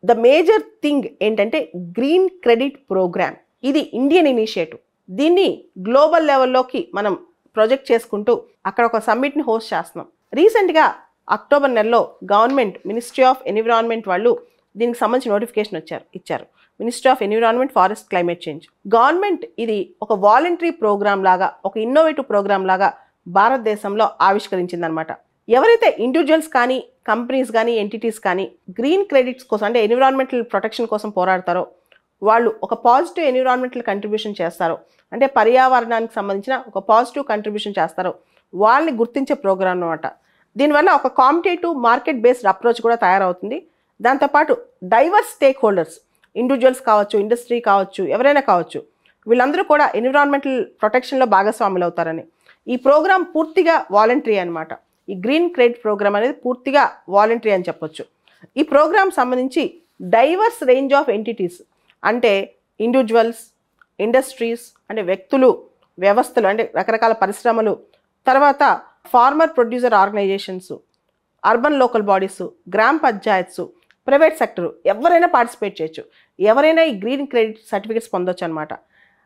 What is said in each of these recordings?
The major thing ఏంటంటే green credit programme. ఇది Indian initiative. దీన్ని గ్లోబల్ లెవెల్లోకి మనం ప్రొజెక్ట్ చేసుకుంటూ అక్కడ ఒక సమ్మిట్ని హోస్ట్ చేస్తున్నాం. రీసెంట్గా అక్టోబర్ నెలలో గవర్నమెంట్ మినిస్ట్రీ ఆఫ్ ఎన్విరాన్మెంట్ వాళ్ళు దీనికి సంబంధించి నోటిఫికేషన్ ఇచ్చారు. Ministry of environment, forest, climate change. Government ఇది ఒక వాలంటరీ ప్రోగ్రామ్ లాగా, ఒక ఇన్నోవేటివ్ ప్రోగ్రామ్ లాగా భారతదేశంలో ఆవిష్కరించిందనమాట. ఎవరైతే ఇండివిజువల్స్ కానీ, కంపెనీస్ కానీ, ఎంటిటీస్ కానీ గ్రీన్ క్రెడిట్స్ కోసం అంటే ఎన్విరాన్మెంటల్ ప్రొటెక్షన్ కోసం పోరాడతారో, వాళ్ళు ఒక పాజిటివ్ ఎన్విరాన్మెంటల్ కంట్రిబ్యూషన్ చేస్తారో, అంటే పర్యావరణానికి సంబంధించిన ఒక పాజిటివ్ కంట్రిబ్యూషన్ చేస్తారో వాళ్ళని గుర్తించే ప్రోగ్రామ్ అనమాట. దీనివల్ల ఒక కాంపిటేటివ్ మార్కెట్ బేస్డ్ అప్రోచ్ కూడా తయారవుతుంది. దాంతోపాటు డైవర్స్ స్టేక్ హోల్డర్స్, ఇండివిజువల్స్ కావచ్చు, ఇండస్ట్రీ కావచ్చు, ఎవరైనా కావచ్చు, వీళ్ళందరూ కూడా ఎన్విరాన్మెంటల్ ప్రొటెక్షన్లో భాగస్వాములు అవుతారని. ఈ ప్రోగ్రామ్ పూర్తిగా వాలంటరీ అనమాట. ఈ గ్రీన్ క్రెడిట్ ప్రోగ్రామ్ అనేది పూర్తిగా వాలంటరీ అని చెప్పొచ్చు. ఈ ప్రోగ్రామ్ సంబంధించి డైవర్స్ రేంజ్ ఆఫ్ ఎంటిటీస్ అంటే ఇండివిజువల్స్, ఇండస్ట్రీస్ అంటే వ్యక్తులు, వ్యవస్థలు అంటే రకరకాల పరిశ్రమలు, తర్వాత farmer producer organisations, urban local bodies, గ్రామ పంచాయత్స్, ప్రైవేట్ సెక్టర్ ఎవరైనా పార్టిసిపేట్ చేయొచ్చు. ఎవరైనా ఈ గ్రీన్ క్రెడిట్ సర్టిఫికేట్స్ పొందొచ్చు అనమాట.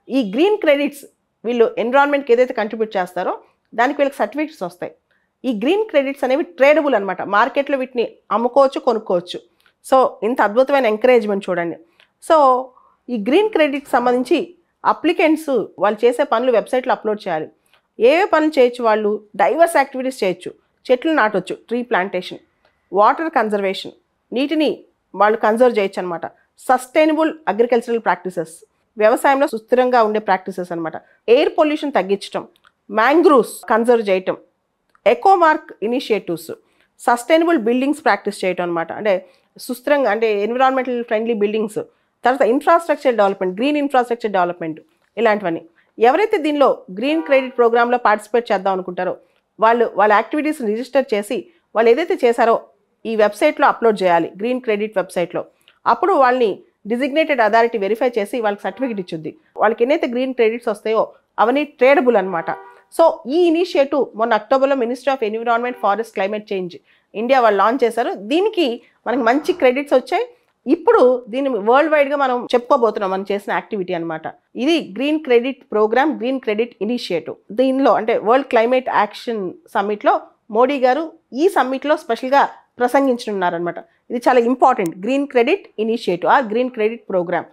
ఈ గ్రీన్ క్రెడిట్స్ వీళ్ళు ఎన్విరాన్మెంట్కి ఏదైతే కంట్రిబ్యూట్ చేస్తారో దానికి వీళ్ళకి సర్టిఫికేట్స్ వస్తాయి. ఈ గ్రీన్ క్రెడిట్స్ అనేవి ట్రేడబుల్ అనమాట. మార్కెట్లో వీటిని అమ్ముకోవచ్చు, కొనుక్కోవచ్చు. సో ఇంత అద్భుతమైన ఎంకరేజ్మెంట్ చూడండి. సో ఈ గ్రీన్ క్రెడిట్కి సంబంధించి అప్లికెంట్స్ వాళ్ళు చేసే పనులు వెబ్సైట్లో అప్లోడ్ చేయాలి. ఏవే పనులు చేయొచ్చు? వాళ్ళు డైవర్స్ యాక్టివిటీస్ చేయొచ్చు. చెట్లు నాటొచ్చు, ట్రీ ప్లాంటేషన్, వాటర్ కన్జర్వేషన్, నీటిని వాళ్ళు కన్జర్వ్ చేయొచ్చు అనమాట. సస్టైనబుల్ అగ్రికల్చరల్ ప్రాక్టీసెస్, వ్యవసాయంలో సుస్థిరంగా ఉండే ప్రాక్టీసెస్ అనమాట. ఎయిర్ పొల్యూషన్ తగ్గించడం, మ్యాంగ్రూవ్స్ కన్జర్వ్ చేయటం, ఎకోమార్క్ ఇనిషియేటివ్స్, సస్టైనబుల్ బిల్డింగ్స్ ప్రాక్టీస్ చేయటం అనమాట. అంటే సుస్థిరంగా అంటే ఎన్విరాన్మెంటల్ ఫ్రెండ్లీ బిల్డింగ్స్, తర్వాత infrastructure development, green infrastructure development, ఇలాంటివన్నీ. ఎవరైతే దీనిలో గ్రీన్ క్రెడిట్ ప్రోగ్రాంలో పార్టిసిపేట్ చేద్దాం అనుకుంటారో వాళ్ళ యాక్టివిటీస్ని రిజిస్టర్ చేసి వాళ్ళు ఏదైతే చేశారో ఈ వెబ్సైట్లో అప్లోడ్ చేయాలి, గ్రీన్ క్రెడిట్ వెబ్సైట్లో. అప్పుడు వాళ్ళని డిజిగ్నేటెడ్ అథారిటీ వెరిఫై చేసి వాళ్ళకి సర్టిఫికేట్ ఇచ్చుద్ది. వాళ్ళకి ఎన్నైతే గ్రీన్ క్రెడిట్స్ వస్తాయో అవన్నీ ట్రేడబుల్ అనమాట. సో ఈ ఇనిషియేటివ్ మొన్న అక్టోబర్లో ministry of environment, forest, climate change India వాళ్ళు లాంచ్ చేశారు. దీనికి మనకి మంచి క్రెడిట్స్ వచ్చాయి. ఇప్పుడు దీన్ని వరల్డ్ వైడ్గా మనం చెప్పుకోబోతున్నాం మనం చేసిన యాక్టివిటీ అనమాట. ఇది green credit programme, green credit initiative. దీనిలో అంటే వరల్డ్ క్లైమేట్ యాక్షన్ సమ్మిట్లో మోడీ గారు ఈ సమ్మిట్లో స్పెషల్గా ప్రసంగించనున్నారనమాట. ఇది చాలా ఇంపార్టెంట్ గ్రీన్ క్రెడిట్ ఇనిషియేటివ్, ఆ గ్రీన్ క్రెడిట్ ప్రోగ్రామ్.